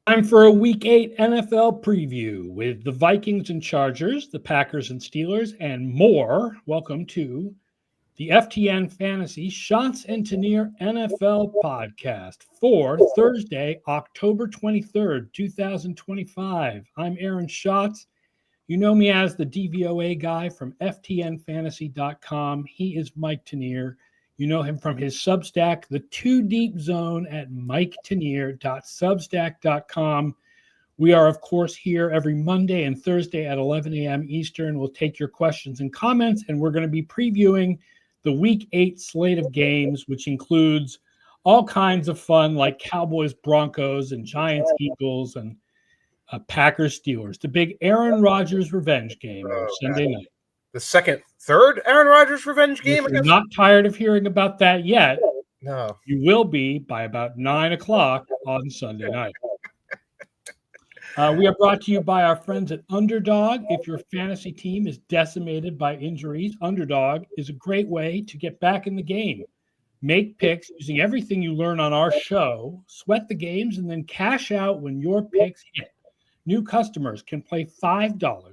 Time for a Week 8 NFL preview with the Vikings and Chargers, the Packers and Steelers, and more. Welcome to the FTN Fantasy Schatz and Tanier NFL podcast for Thursday, October 23rd, 2025. I'm Aaron Schatz. You know me as the DVOA guy from FTNFantasy.com. He is Mike Tanier. You know him from his Substack, The Two Deep Zone, at miketanier.substack.com. We are, of course, here every Monday and Thursday at 11 a.m. Eastern. We'll take your questions and comments, and we're going to be previewing the Week 8 slate of games, which includes all kinds of fun like Cowboys-Broncos and Giants-Eagles and Packers-Steelers, the big Aaron Rodgers revenge game on Sunday night. The third Aaron Rodgers revenge game? If you're not tired of hearing about that yet, no, you will be by about 9 o'clock on Sunday night. We are brought to you by our friends at Underdog. If your fantasy team is decimated by injuries, Underdog is a great way to get back in the game. Make picks using everything you learn on our show, sweat the games, and then cash out when your picks hit. New customers can play $5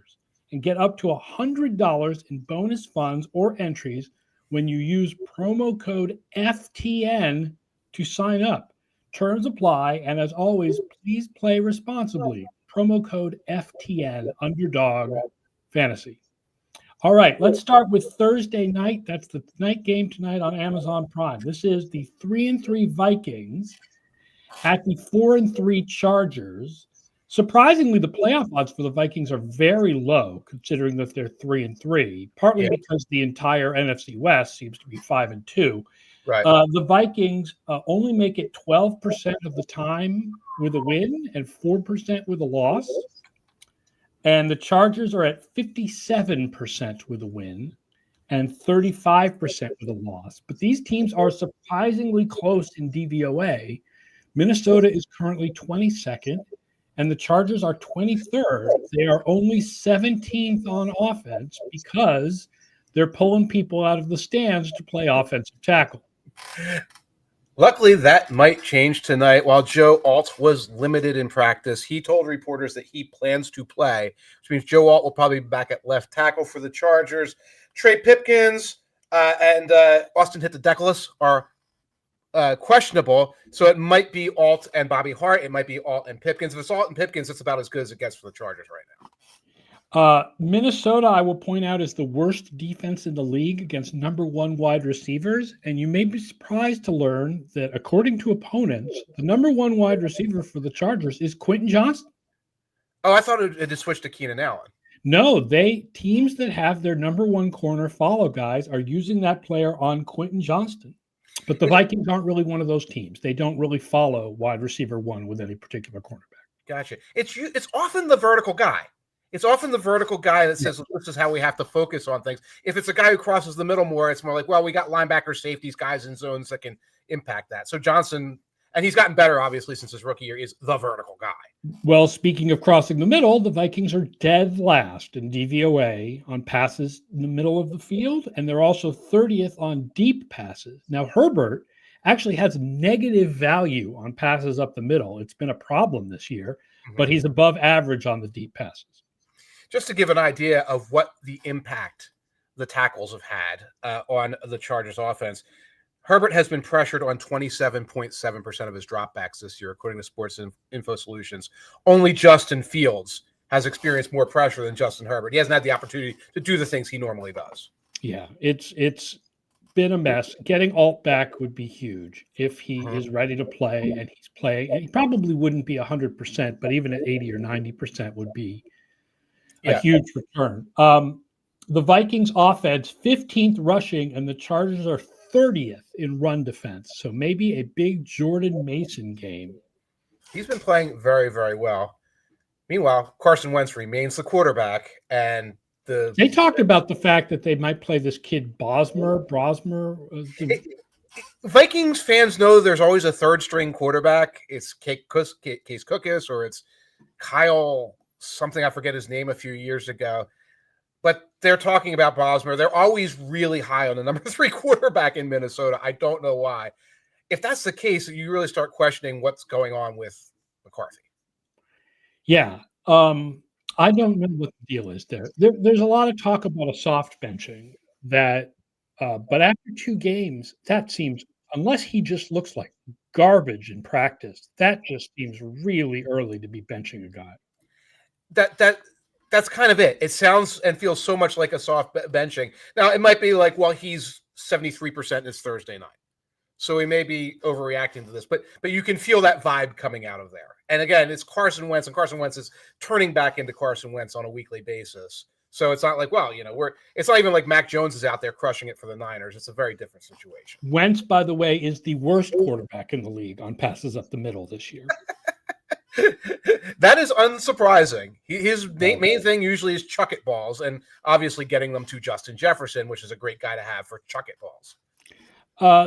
and get up to $100 in bonus funds or entries when you use promo code FTN to sign up. Terms apply, and as always, please play responsibly. Promo code FTN, Underdog Fantasy. All right, let's start with Thursday night. That's the night game tonight on Amazon Prime. This is the 3-3 Vikings at the 4-3 Chargers. Surprisingly, the playoff odds for the Vikings are very low, considering that they're 3-3, partly because the entire NFC West seems to be 5-2. Right. The Vikings only make it 12% of the time with a win and 4% with a loss. And the Chargers are at 57% with a win and 35% with a loss. But these teams are surprisingly close in DVOA. Minnesota is currently 22nd, and the Chargers are 23rd. They are only 17th on offense because they're pulling people out of the stands to play offensive tackle. Luckily, that might change tonight. While Joe Alt was limited in practice, he told reporters that he plans to play, which means Joe Alt will probably be back at left tackle for the Chargers. Trey Pipkins and Austin Hittadekalis are questionable, so it might be Alt and Bobby Hart. It might be Alt and Pipkins. If it's Alt and Pipkins, it's about as good as it gets for the Chargers right now. Minnesota, I will point out, is the worst defense in the league against number one wide receivers. And you may be surprised to learn that, according to opponents, the number one wide receiver for the Chargers is Quentin Johnston. Oh, I thought it had switched to Keenan Allen. No, teams that have their number one corner follow guys are using that player on Quentin Johnston. But the Vikings aren't really one of those teams. They don't really follow wide receiver one with any particular cornerback. Gotcha. It's often the vertical guy. It's often the vertical guy that says, this is how we have to focus on things. If it's a guy who crosses the middle more, it's more like, well, we got linebackers, safeties, guys in zones that can impact that. So Johnson, and he's gotten better, obviously, since his rookie year, is the vertical guy. Well, speaking of crossing the middle, the Vikings are dead last in DVOA on passes in the middle of the field, and they're also 30th on deep passes. Now, Herbert actually has negative value on passes up the middle. It's been a problem this year, but he's above average on the deep passes. Just to give an idea of what the impact the tackles have had on the Chargers offense, Herbert has been pressured on 27.7% of his dropbacks this year, according to Sports Info Solutions. Only Justin Fields has experienced more pressure than Justin Herbert. He hasn't had the opportunity to do the things he normally does. Yeah, it's been a mess. Getting Alt back would be huge if he is ready to play and he's playing. And he probably wouldn't be 100%, but even at 80 or 90% would be a huge return. The Vikings offense, 15th rushing, and the Chargers are 30th in run defense. So maybe a big Jordan Mason game. He's been playing very, very well. Meanwhile, Carson Wentz remains the quarterback, and they talked about the fact that they might play this kid Brosmer. Vikings fans know there's always a third string quarterback. It's Case Cookus, or it's Kyle something, I forget his name, a few years ago. But they're talking about Bosmer. They're always really high on the number 3 quarterback in Minnesota. I don't know why. If that's the case, you really start questioning what's going on with McCarthy. Yeah. I don't know what the deal is there. There's a lot of talk about a soft benching that, but after 2 games, that seems unless he just looks like garbage in practice, that just seems really early to be benching a guy. That's kind of it. It sounds and feels so much like a soft benching. Now it might be like, well, he's 73% and it's Thursday night, so he may be overreacting to this, but you can feel that vibe coming out of there. And again, it's Carson Wentz, and Carson Wentz is turning back into Carson Wentz on a weekly basis. So it's not like, well, it's not even like Mac Jones is out there crushing it for the Niners. It's a very different situation. Wentz, by the way, is the worst quarterback in the league on passes up the middle this year. That is unsurprising. His main thing usually is chuck it balls, and obviously getting them to Justin Jefferson, which is a great guy to have for chuck it balls.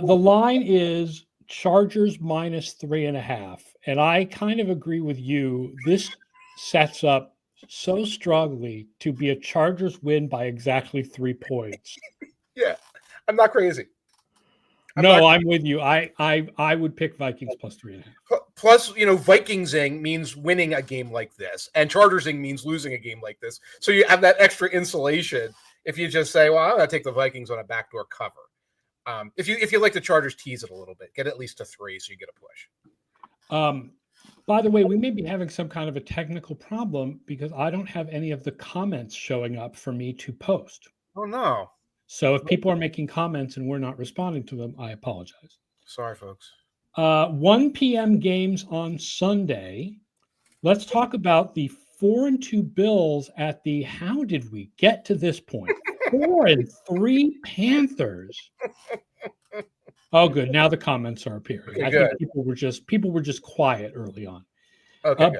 The line is Chargers -3.5, and I kind of agree with you. This sets up so strongly to be a Chargers win by exactly 3 points. Yeah, I'm not crazy. I'm with you. I would pick Vikings +3.5. Plus, Vikingsing means winning a game like this, and Chargersing means losing a game like this. So you have that extra insulation if you just say, well, I'm going to take the Vikings on a backdoor cover. If you like the Chargers, tease it a little bit, get at least a 3 so you get a push. By the way, we may be having some kind of a technical problem because I don't have any of the comments showing up for me to post. Oh, no. So if people are making comments and we're not responding to them, I apologize. Sorry, folks. 1 p.m. games on Sunday. Let's talk about the 4-2 Bills at the how did we get to this point? 4-3 Panthers. Oh, good. Now the comments are appearing. I think people were just quiet early on. Okay.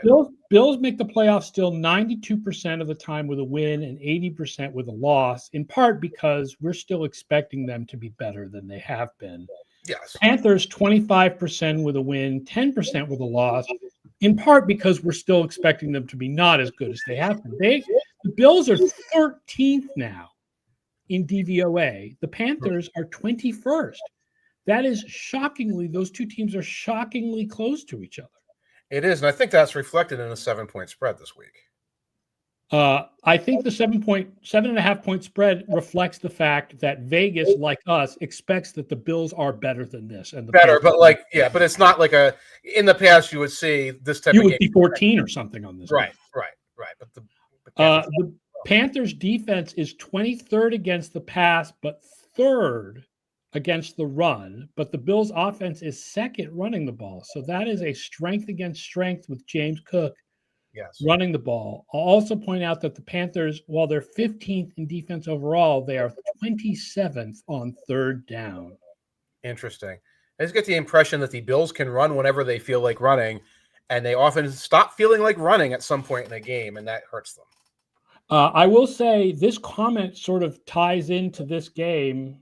Bills make the playoffs still 92% of the time with a win and 80% with a loss, in part because we're still expecting them to be better than they have been. Yes. Panthers 25% with a win, 10% with a loss, in part because we're still expecting them to be not as good as they have been. The Bills are 13th now in DVOA. The Panthers are 21st. That is shockingly, those two teams are shockingly close to each other. It is, and I think that's reflected in a 7-point spread this week. I think the 7.5 point spread reflects the fact that Vegas, like us, expects that the Bills are better than this. And but it's not like in the past you would see this type of game. You would see 14 or something on this. Right. But the Panthers defense is 23rd against the pass, but 3rd against the run. But the Bills offense is 2nd running the ball. So that is a strength against strength with James Cook. Yes. Running the ball. I'll also point out that the Panthers, while they're 15th in defense overall, they are 27th on 3rd down. Interesting. I just get the impression that the Bills can run whenever they feel like running, and they often stop feeling like running at some point in a game, and that hurts them. I will say this comment sort of ties into this game.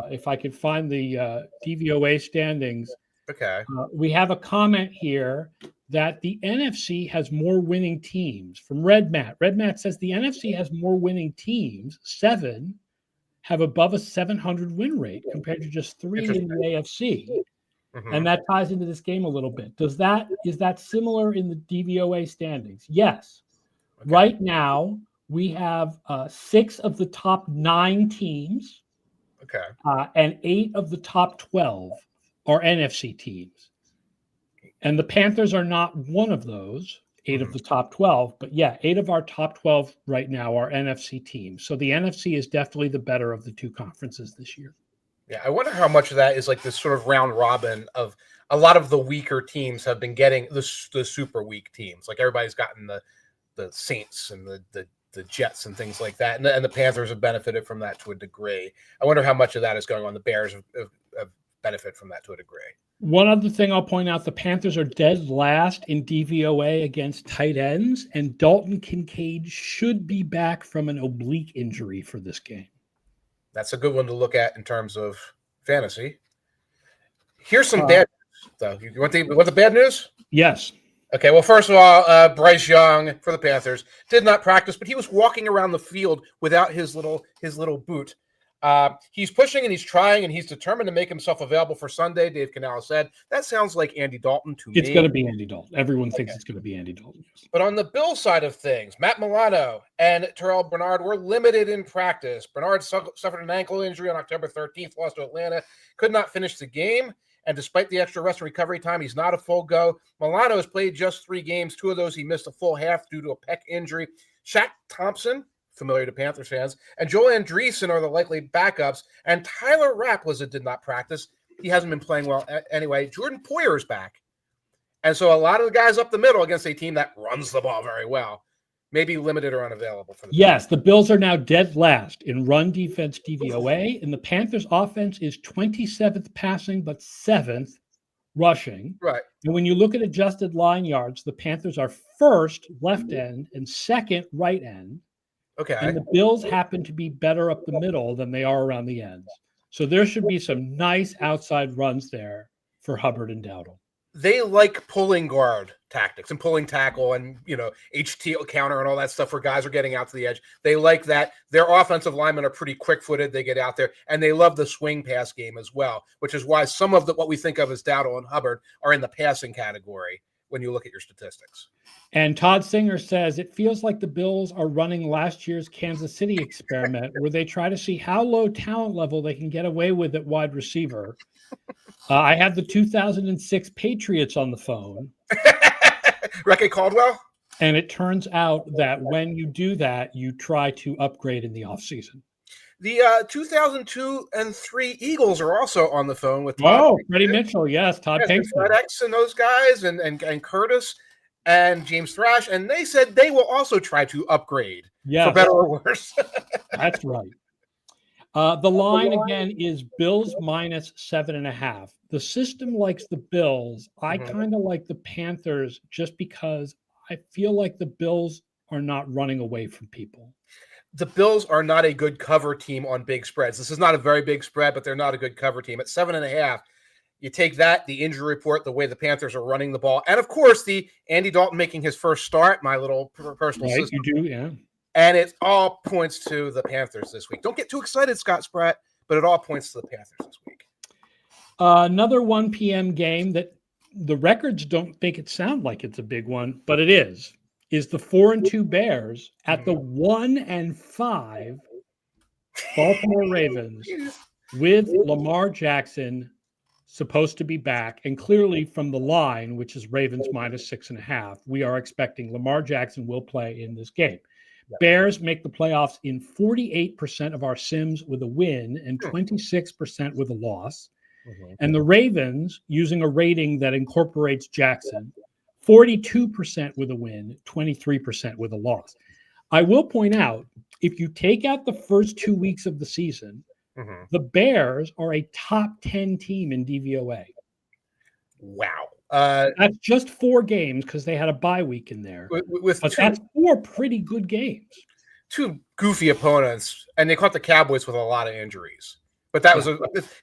If I could find the DVOA standings. Okay. We have a comment here that the NFC has more winning teams from Red Matt. Red Matt says the NFC has more winning teams. 7 have above a 700 win rate compared to just 3 in the AFC. And that ties into this game a little bit. Is that similar in the DVOA standings? Yes. Okay. Right now, we have 6 of the top 9 teams. Okay. And 8 of the top 12 are NFC teams. And the Panthers are not one of those, 8 of the top 12. But yeah, 8 of our top 12 right now are NFC teams. So the NFC is definitely the better of the 2 conferences this year. Yeah, I wonder how much of that is like this sort of round robin of a lot of the weaker teams have been getting the super weak teams. Like everybody's gotten the Saints and the Jets and things like that. And the Panthers have benefited from that to a degree. I wonder how much of that is going on. The Bears have benefit from that to a degree. One other thing I'll point out, the Panthers are dead last in DVOA against tight ends, and Dalton Kincaid should be back from an oblique injury for this game. That's a good one to look at in terms of fantasy. Here's some bad news, though. You want the bad news? Yes. Okay, well, first of all, Bryce Young for the Panthers did not practice, but he was walking around the field without his little boot. He's pushing and he's trying and he's determined to make himself available for Sunday. Dave Canales said that sounds like Andy Dalton to me. It's going to be Andy Dalton. Everyone thinks it's going to be Andy Dalton. But on the Bills side of things, Matt Milano and Terrell Bernard were limited in practice. Bernard suffered an ankle injury on October 13th, lost to Atlanta, could not finish the game. And despite the extra rest and recovery time, he's not a full go. Milano has played just 3 games. 2 of those he missed a full half due to a pec injury. Shaq Thompson, familiar to Panthers fans, and Joel Andreessen are the likely backups. And Tyler Rapp did not practice. He hasn't been playing well anyway. Jordan Poyer is back. And so a lot of the guys up the middle against a team that runs the ball very well may be limited or unavailable for the Yes, the Bills are now dead last in run defense DVOA, and the Panthers offense is 27th passing but 7th rushing. Right. And when you look at adjusted line yards, the Panthers are first left end and second right end. Okay. And the Bills happen to be better up the middle than they are around the ends. So there should be some nice outside runs there for Hubbard and Dowdle. They like pulling guard tactics and pulling tackle and, HT counter and all that stuff where guys are getting out to the edge. They like that. Their offensive linemen are pretty quick-footed. They get out there, and they love the swing pass game as well, which is why some of what we think of as Dowdle and Hubbard are in the passing category when you look at your statistics. And Todd Singer says, it feels like the Bills are running last year's Kansas City experiment where they try to see how low talent level they can get away with at wide receiver. I had the 2006 Patriots on the phone. Reckie Caldwell? And it turns out that when you do that, you try to upgrade in the offseason. The 2002 and 3 Eagles are also on the phone with Todd. Freddie Mitchell, yes, Todd Pinkston. FedEx and those guys and Curtis and James Thrash, and they said they will also try to upgrade for better or worse. That's right. The line again is Bills minus 7.5. The system likes the Bills. I kind of like the Panthers just because I feel like the Bills are not running away from people. The Bills are not a good cover team on big spreads. This is not a very big spread, but they're not a good cover team. At 7.5, you take that, the injury report, the way the Panthers are running the ball, and of course, the Andy Dalton making his first start, my little personal system. You do, yeah. And it all points to the Panthers this week. Don't get too excited, Scott Spratt, but it all points to the Panthers this week. Another 1 p.m. game that the records don't make it sound like it's a big one, but it is the 4-2 Bears at the 1-5 Baltimore Ravens with Lamar Jackson supposed to be back. And clearly from the line, which is Ravens minus 6.5, we are expecting Lamar Jackson will play in this game. Bears make the playoffs in 48% of our sims with a win and 26% with a loss. And the Ravens, using a rating that incorporates Jackson, 42% with a win, 23% with a loss. I will point out, if you take out the first 2 weeks of the season, the Bears are a top 10 team in DVOA. Wow. That's just 4 games because they had a bye week in there. But that's 4 pretty good games. 2 goofy opponents, and they caught the Cowboys with a lot of injuries. But that was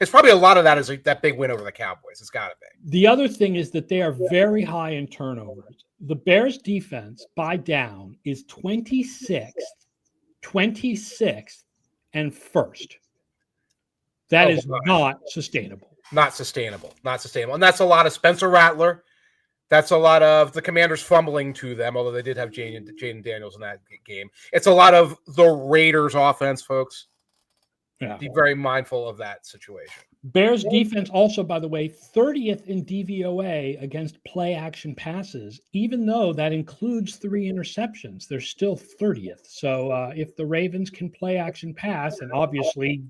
it's probably a lot of that is that big win over the Cowboys. It's got to be. The other thing is that they are very high in turnovers. The Bears defense by down is 26th, and 1st. That is not sustainable. Not sustainable. And that's a lot of Spencer Rattler. That's a lot of the Commanders fumbling to them, although they did have Jaden Daniels in that game. It's a lot of the Raiders offense, folks. Yeah. Be very mindful of that situation. Bears defense also, by the way, 30th in DVOA against play action passes, even though that includes 3 interceptions, they're still 30th. So if the Ravens can play action pass, and obviously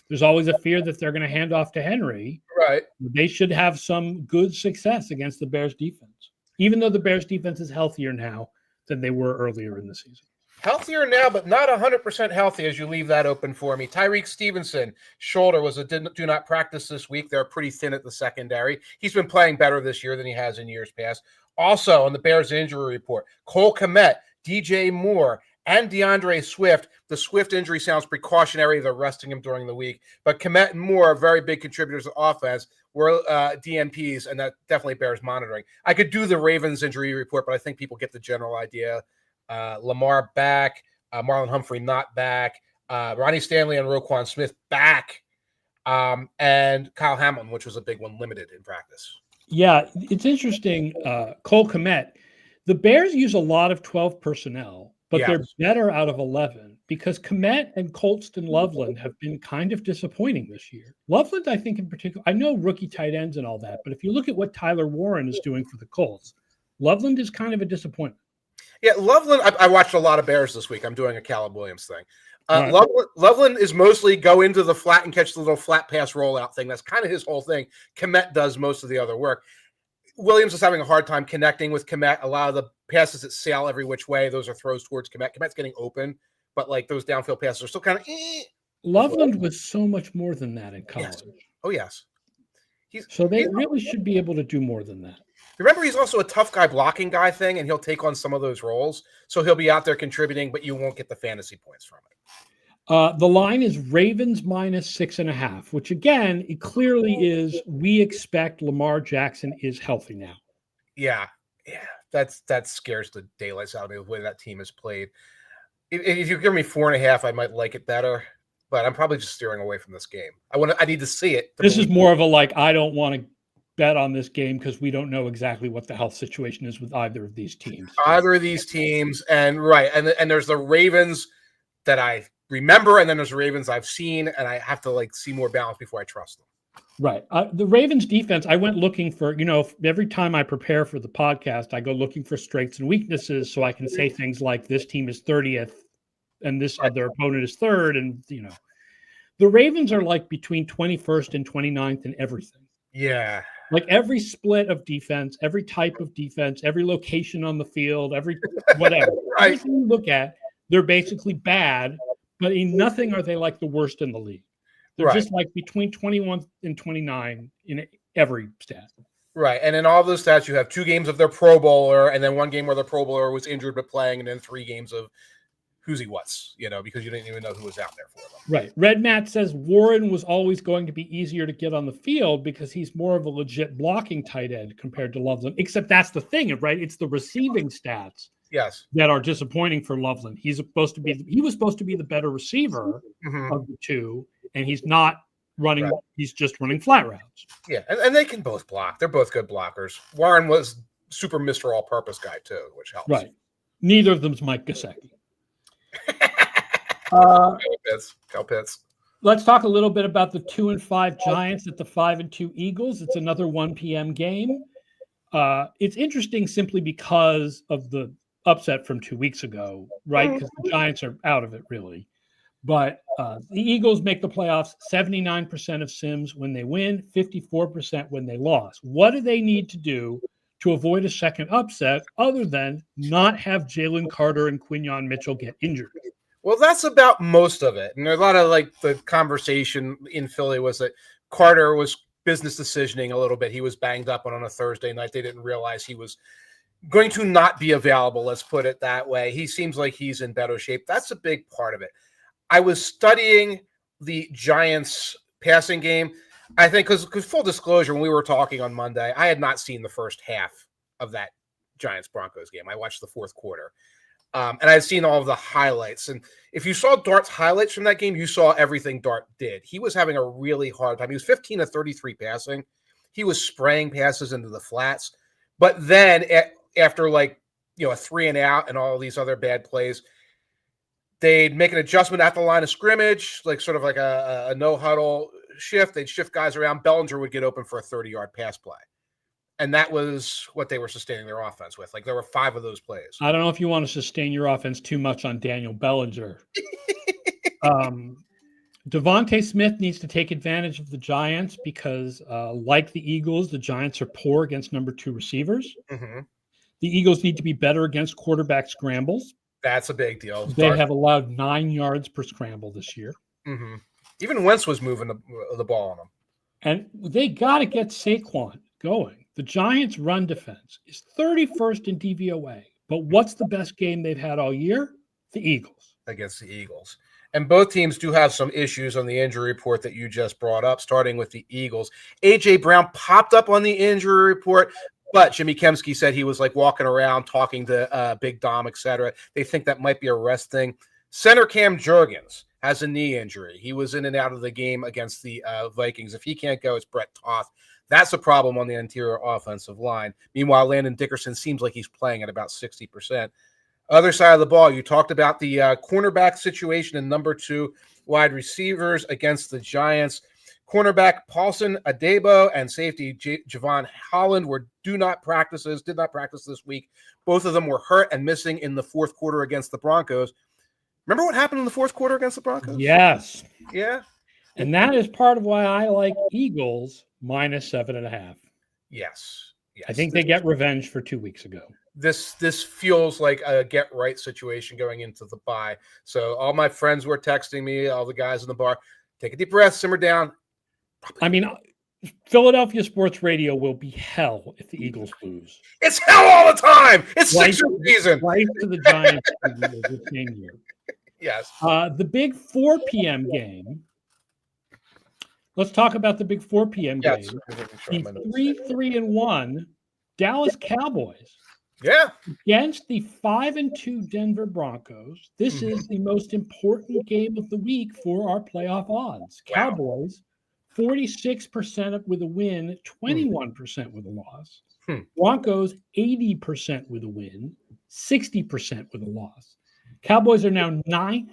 there's always a fear that they're going to hand off to Henry, right? They should have some good success against the Bears defense, even though the Bears defense is healthier now than they were earlier in the season. Healthier now, but not 100% healthy as you leave that open for me. Tyreek Stevenson, shoulder was a do not practice this week. They're pretty thin at the secondary. He's been playing better this year than he has in years past. Also, on the Bears injury report, Cole Kmet, DJ Moore, and DeAndre Swift. The Swift injury sounds precautionary. They're resting him during the week. But Kmet and Moore are very big contributors to offense. Were DNPs, and that definitely bears monitoring. I could do the Ravens injury report, but I think people get the general idea. Lamar back, Marlon Humphrey not back, Ronnie Stanley and Roquan Smith back, and Kyle Hamilton, which was a big one, limited in practice. Yeah, it's interesting. Cole Kmet, the Bears use a lot of 12 personnel, but they're better out of 11 because Kmet and Colston Loveland have been kind of disappointing this year. Loveland, I think in particular, I know rookie tight ends and all that, but if you look at what Tyler Warren is doing for the Colts, Loveland is kind of a disappointment. Yeah, Loveland, I watched a lot of Bears this week. I'm doing a Caleb Williams thing. Right. Loveland is mostly go into the flat and catch the little flat pass rollout thing. That's kind of his whole thing. Kmet does most of the other work. Williams is having a hard time connecting with Kmet. A lot of the passes that sail every which way, those are throws towards Kmet. Kmet's getting open, but like those downfield passes are still kind of. Loveland was so much more than that in college. Yes. Oh, yes. So they really should be able to do more than that. Remember, he's also a tough guy blocking guy thing, and he'll take on some of those roles. So he'll be out there contributing, but you won't get the fantasy points from it. The line is Ravens -6.5, which again, it clearly is we expect Lamar Jackson is healthy now. Yeah. That scares the daylights out of me the way that team has played. If you give me 4.5, I might like it better, but I'm probably just steering away from this game. I need to see it. This is more of a I don't want to bet on this game because we don't know exactly what the health situation is with either of these teams. And there's the Ravens that I remember, and then there's the Ravens I've seen, and I have to see more balance before I trust them. Right. The Ravens defense, I went looking for, every time I prepare for the podcast, I go looking for strengths and weaknesses so I can say things like this team is 30th and this other opponent is third. And, the Ravens are between 21st and 29th in everything. Yeah. Every split of defense, every type of defense, every location on the field, every whatever. Right. Everything you look at, they're basically bad, but in nothing are they the worst in the league. They're just between 21 and 29 in every stat. Right. And in all those stats, you have 2 games of their Pro Bowler, and then 1 game where the Pro Bowler was injured but playing, and then 3 games of who's he what's, because you didn't even know who was out there for them. Right. Red Matt says Warren was always going to be easier to get on the field because he's more of a legit blocking tight end compared to Loveland. Except that's the thing, right? It's the receiving stats that are disappointing for Loveland. He was supposed to be the better receiver of the two, and he's not running. Right. He's just running flat routes. Yeah, and they can both block. They're both good blockers. Warren was super Mr. All-Purpose guy too, which helps. Right. Neither of them's Mike Gesicki. Cal Pitts. Let's talk a little bit about the 2-5 Giants at the 5-2 Eagles. It's another 1 p.m. game. It's interesting simply because of the upset from 2 weeks ago, right? Because the Giants are out of it, really. But the Eagles make the playoffs 79% of Sims when they win, 54% when they lost. What do they need to do to avoid a second upset other than not have Jalen Carter and Quinyon Mitchell get injured? Well, that's about most of it. And there's a lot of the conversation in Philly was that Carter was business decisioning a little bit. He was banged up on a Thursday night. They didn't realize he was going to not be available. Let's put it that way. He seems like he's in better shape. That's a big part of it. I was studying the Giants passing game. I think because full disclosure, when we were talking on Monday, I had not seen the first half of that Giants-Broncos game. I watched the fourth quarter. And I've seen all of the highlights. And if you saw Dart's highlights from that game, you saw everything Dart did. He was having a really hard time. He was 15 of 33 passing. He was spraying passes into the flats. But then after a 3-and-out and all these other bad plays, they'd make an adjustment at the line of scrimmage, sort of a no-huddle shift. They'd shift guys around. Bellinger would get open for a 30-yard pass play. And that was what they were sustaining their offense with. There were 5 of those plays. I don't know if you want to sustain your offense too much on Daniel Bellinger. Devontae Smith needs to take advantage of the Giants because, like the Eagles, the Giants are poor against number 2 receivers. Mm-hmm. The Eagles need to be better against quarterback scrambles. That's a big deal. They have allowed 9 yards per scramble this year. Mm-hmm. Even Wentz was moving the ball on them. And they got to get Saquon going. The Giants' run defense is 31st in DVOA. But what's the best game they've had all year? The Eagles. Against the Eagles. And both teams do have some issues on the injury report that you just brought up, starting with the Eagles. A.J. Brown popped up on the injury report, but Jimmy Kemsky said he was walking around talking to Big Dom, etc. They think that might be a rest thing. Center Cam Jurgens has a knee injury. He was in and out of the game against the Vikings. If he can't go, it's Brett Toth. That's a problem on the interior offensive line. Meanwhile, Landon Dickerson seems like he's playing at about 60%. Other side of the ball, you talked about the cornerback situation and number 2 wide receivers against the Giants. Cornerback Paulson Adebo and safety Javon Holland did not practice this week. Both of them were hurt and missing in the fourth quarter against the Broncos. Remember what happened in the fourth quarter against the Broncos? Yes. Yeah. And that is part of why I like Eagles -7.5. Yes. I think they get revenge for 2 weeks ago. This feels like a get right situation going into the bye. So all my friends were texting me, all the guys in the bar, take a deep breath, simmer down. I mean, Philadelphia sports radio will be hell if the Eagles lose. It's hell all the time. It's Sixers season. Right to the Giants the same year. Yes. The big 4 p.m. game. Let's talk about the big 4 p.m. game. The 3-1 Dallas Cowboys. Yeah. Against the 5-2 Denver Broncos. This is the most important game of the week for our playoff odds. Wow. Cowboys, 46% with a win, 21% with a loss. Broncos, 80% with a win, 60% with a loss. Cowboys are now 9th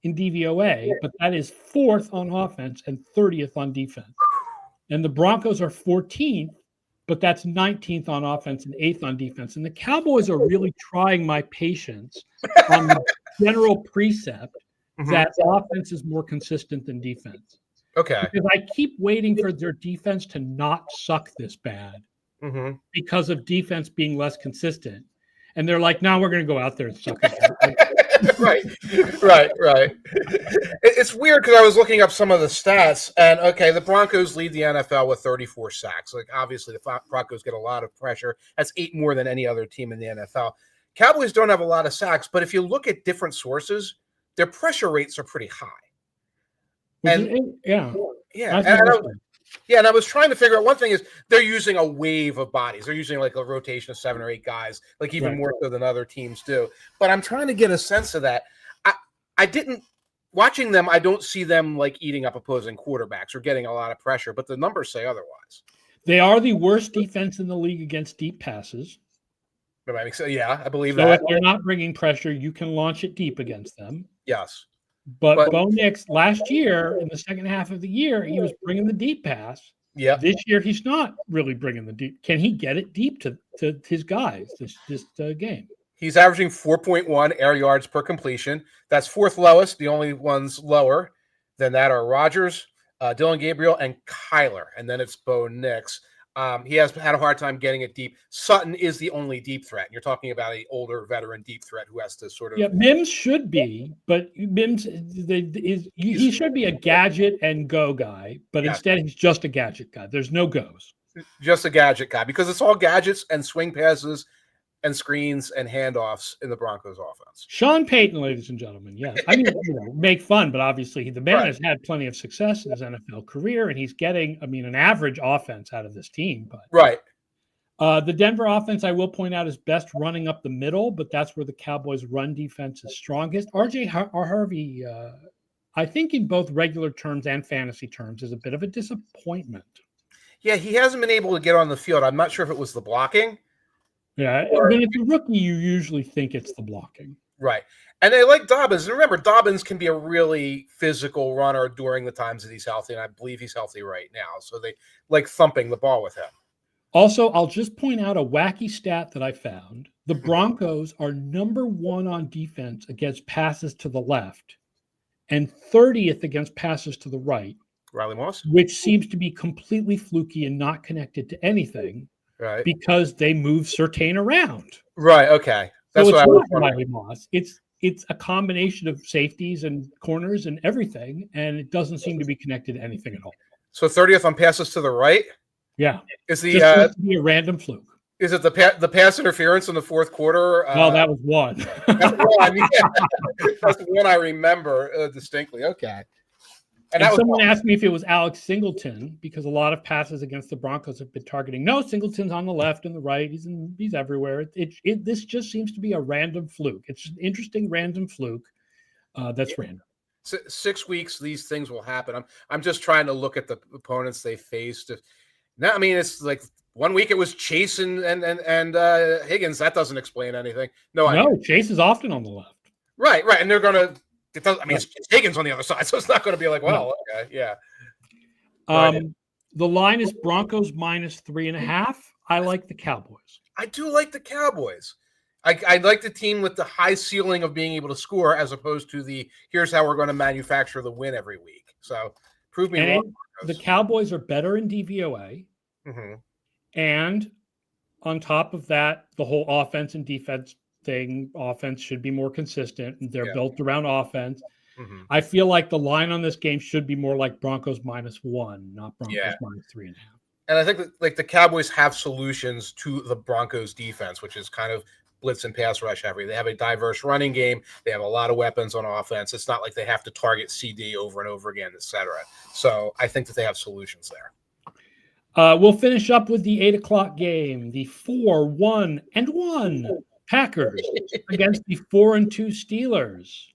in DVOA, but that is 4th on offense and 30th on defense. And the Broncos are 14th, but that's 19th on offense and 8th on defense. And the Cowboys are really trying my patience on the general precept that offense is more consistent than defense. Okay. Because I keep waiting for their defense to not suck this bad because of defense being less consistent. And they're like, no, we're going to go out there and suck it. Right. It's weird because I was looking up some of the stats, and okay, the Broncos lead the NFL with 34 sacks. Like, obviously, the Broncos get a lot of pressure. That's 8 more than any other team in the NFL. Cowboys don't have a lot of sacks, but if you look at different sources, their pressure rates are pretty high. And and I was trying to figure out, one thing is they're using a wave of bodies. They're using like a rotation of 7 or 8 guys, like even more so than other teams do. But I'm trying to get a sense of that. I didn't watching them. I don't see them like eating up opposing quarterbacks or getting a lot of pressure, but the numbers say otherwise. They are the worst defense in the league against deep passes. So yeah, I believe that. So if they're not bringing pressure, you can launch it deep against them. Yes. But Bo Nix last year, in the second half of the year, he was bringing the deep pass. Yeah. This year, he's not really bringing the deep. Can he get it deep to his guys this game? He's averaging 4.1 air yards per completion. That's 4th lowest. The only ones lower than that are Rodgers, Dylan Gabriel, and Kyler. And then it's Bo Nix. He has had a hard time getting it deep. Sutton is the only deep threat. You're talking about an older veteran deep threat who has to sort of. Yeah, Mims should be, but Mims he should be a gadget and go guy, but instead he's just a gadget guy. There's no goes. Just a gadget guy because it's all gadgets and swing passes and screens and handoffs in the Broncos offense. Sean Payton, ladies and gentlemen. Yeah. I mean, make fun, but obviously the man has had plenty of success in his NFL career, and he's getting, an average offense out of this team. But the Denver offense, I will point out, is best running up the middle, but that's where the Cowboys' run defense is strongest. RJ Harvey, I think in both regular terms and fantasy terms, is a bit of a disappointment. Yeah, he hasn't been able to get on the field. I'm not sure if it was the blocking. Yeah, when it's a rookie, you usually think it's the blocking. Right. And they like Dobbins. And remember, Dobbins can be a really physical runner during the times that he's healthy, and I believe he's healthy right now. So they like thumping the ball with him. Also, I'll just point out a wacky stat that I found. The Broncos are number 1 on defense against passes to the left and 30th against passes to the right. Riley Moss? Which seems to be completely fluky and not connected to anything. Right. Because they move Surtain around. Right. Okay. That's so it's not Riley Moss. It's a combination of safeties and corners and everything, and it doesn't seem to be connected to anything at all. So 30th on passes to the right? Yeah. Is the just to be a random fluke. Is it the pass interference in the fourth quarter? Well, that was one. That's one. Yeah. That's one I remember distinctly. Okay. And someone asked me if it was Alex Singleton, because a lot of passes against the Broncos have been targeting. No, Singleton's on the left and the right. He's everywhere. This just seems to be a random fluke. It's an interesting random fluke that's random. 6 weeks, these things will happen. I'm just trying to look at the opponents they faced. Now, I mean, it's like 1 week it was Chase and Higgins. That doesn't explain anything. No idea. Chase is often on the left. Right, and they're gonna. It's Higgins on the other side, so it's not going to be like, well, okay, yeah. The line is Broncos -3.5. I like the Cowboys. I do like the Cowboys. I like the team with the high ceiling of being able to score, as opposed to here's how we're going to manufacture the win every week. So prove me wrong. The Cowboys are better in DVOA, and on top of that, the whole offense and defense thing. Offense should be more consistent. They're built around offense. I feel like the line on this game should be more like Broncos -1, not Broncos -3.5. And I think that the Cowboys have solutions to the Broncos defense, which is kind of blitz and pass rush heavy. They have a diverse running game. They have a lot of weapons on offense. It's not like they have to target CD over and over again, etc. So I think that they have solutions there. We'll finish up with the 8 o'clock game, the 4-1-1 Packers against the 4-2 Steelers.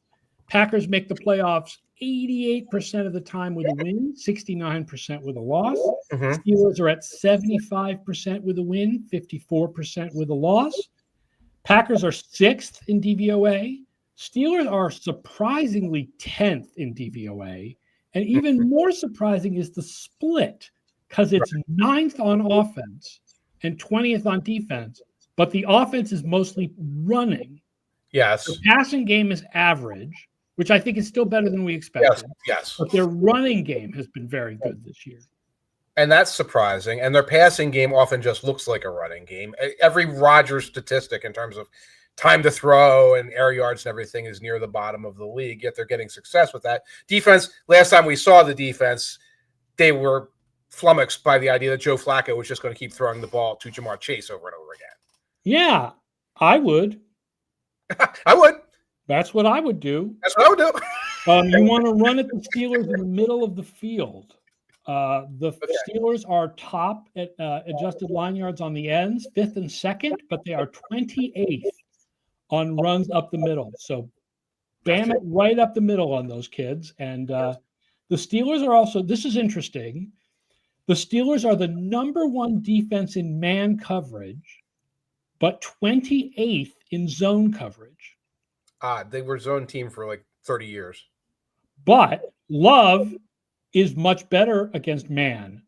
Packers make the playoffs 88% of the time with a win, 69% with a loss. Steelers are at 75% with a win, 54% with a loss. Packers are 6th in DVOA. Steelers are surprisingly 10th in DVOA. And even more surprising is the split, because it's 9th on offense and 20th on defense, but the offense is mostly running. Yes. The passing game is average, which I think is still better than we expected. Yes. But their running game has been very good this year. And that's surprising. And their passing game often just looks like a running game. Every Rodgers statistic in terms of time to throw and air yards and everything is near the bottom of the league, yet they're getting success with that. Defense, last time we saw the defense, they were flummoxed by the idea that Joe Flacco was just going to keep throwing the ball to Jamar Chase over and over again. Yeah, I would. I would. That's what I would do. That's what I would do. You want to run at the Steelers in the middle of the field. The Steelers are top at adjusted line yards on the ends, 5th and 2nd, but they are 28th on runs up the middle. So bam it right up the middle on those kids. And the Steelers are also, this is interesting, the Steelers are the #1 defense in man coverage, but 28th in zone coverage. They were zone team for like 30 years. But Love is much better against man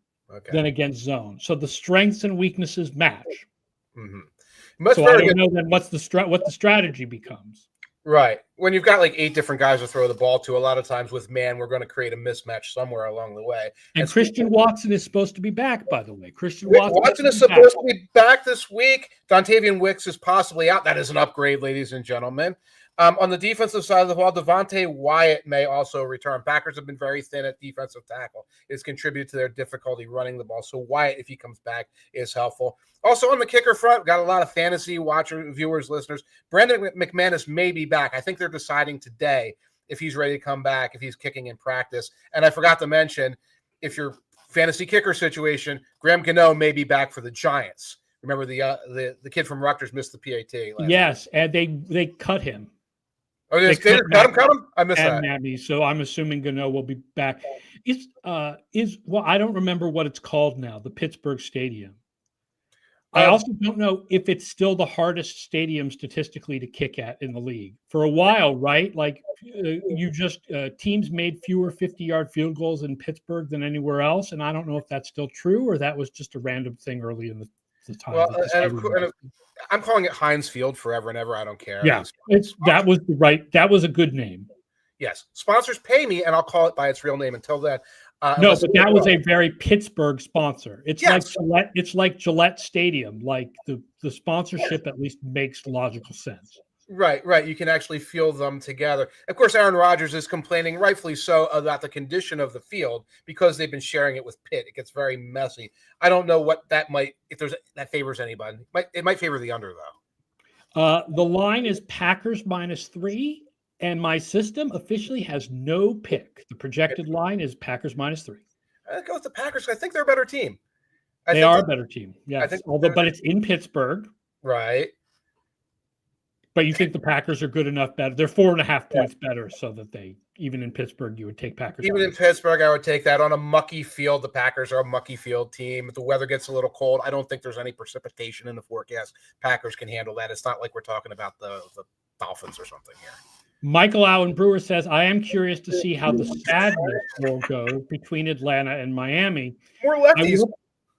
than against zone. So the strengths and weaknesses match. So I don't know then what the strategy becomes. Right. When you've got like 8 different guys to throw the ball to, a lot of times with man, we're going to create a mismatch somewhere along the way. And Christian Watson is supposed to be back, by the way. Watson is supposed to be back this week. Dontavian Wicks is possibly out. That is an upgrade, ladies and gentlemen. On the defensive side of the ball, Devontae Wyatt may also return. Packers have been very thin at defensive tackle. It's contributed to their difficulty running the ball. So Wyatt, if he comes back, is helpful. Also on the kicker front, got a lot of fantasy watchers, viewers, listeners. Brandon McManus may be back. I think they're deciding today if he's ready to come back, if he's kicking in practice. And I forgot to mention, if your fantasy kicker situation, Graham Gano may be back for the Giants. Remember the kid from Rutgers missed the PAT. Yes, and they cut him. Oh, they cut him? I missed that. Maddie, so I'm assuming Gano will be back. I don't remember what it's called now, the Pittsburgh Stadium. I also don't know if it's still the hardest stadium statistically to kick at in the league. For a while, right? Like teams made fewer 50-yard field goals in Pittsburgh than anywhere else, and I don't know if that's still true or that was just a random thing early in the time. Well, I'm calling it Heinz Field forever and ever. I don't care. Yeah, that was a good name. Yes, sponsors pay me, and I'll call it by its real name. Until then, no, but that was a very Pittsburgh sponsor. It's like Gillette. It's like Gillette Stadium. Like the sponsorship at least makes logical sense. Right. You can actually feel them together. Of course, Aaron Rodgers is complaining, rightfully so, about the condition of the field because they've been sharing it with Pitt. It gets very messy. I don't know what that that favors anybody. It might favor the under, though. The line is Packers -3, and my system officially has no pick. The projected line is Packers -3. I go with the Packers. I think they're a better team. They are a better team. Yes, but it's in Pittsburgh. Right. But you think the Packers are good enough better? They're 4.5 points better, so that they, even in Pittsburgh, you would take Packers. Even in Pittsburgh, I would take that. On a mucky field, the Packers are a mucky field team. If the weather gets a little cold, I don't think there's any precipitation in the forecast. Packers can handle that. It's not like we're talking about the Dolphins or something here. Michael Allen Brewer says, I am curious to see how the sadness will go between Atlanta and Miami. More lefties.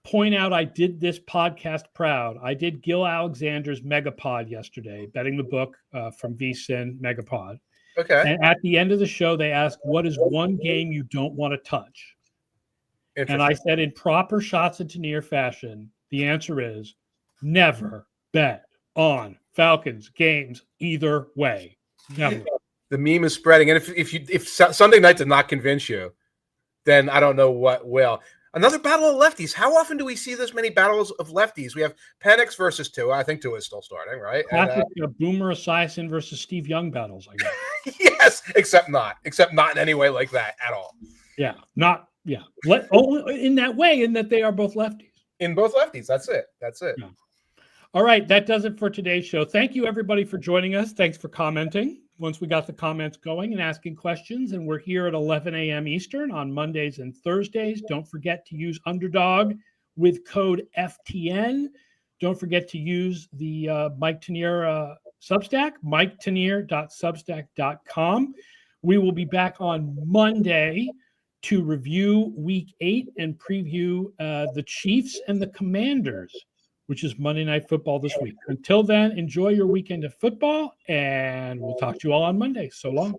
Point out I did this podcast proud. I did Gil Alexander's Megapod yesterday, betting the book from VSiN Megapod. Okay. And at the end of the show, they asked, what is one game you don't want to touch? And I said, in proper Schatz and Tanier fashion, the answer is never bet on Falcons games either way. Never. The meme is spreading. And if Sunday night did not convince you, then I don't know what will. Another battle of lefties. How often do we see this many battles of lefties? We have Penix versus Tua. I think Tua is still starting, right? Classic Boomer Esiason versus Steve Young battles, I guess. Yes, except not in any way like that at all. Yeah, only in that way, in that they are both lefties. In both lefties. That's it. Yeah. All right, that does it for today's show. Thank you, everybody, for joining us. Thanks for commenting. Once we got the comments going and asking questions, and we're here at 11 a.m. Eastern on Mondays and Thursdays. Don't forget to use Underdog with code FTN. Don't forget to use the Mike Tanier Substack, miketanier.substack.com. We will be back on Monday to review Week 8 and preview the Chiefs and the Commanders, which is Monday Night Football this week. Until then, enjoy your weekend of football, and we'll talk to you all on Monday. So long.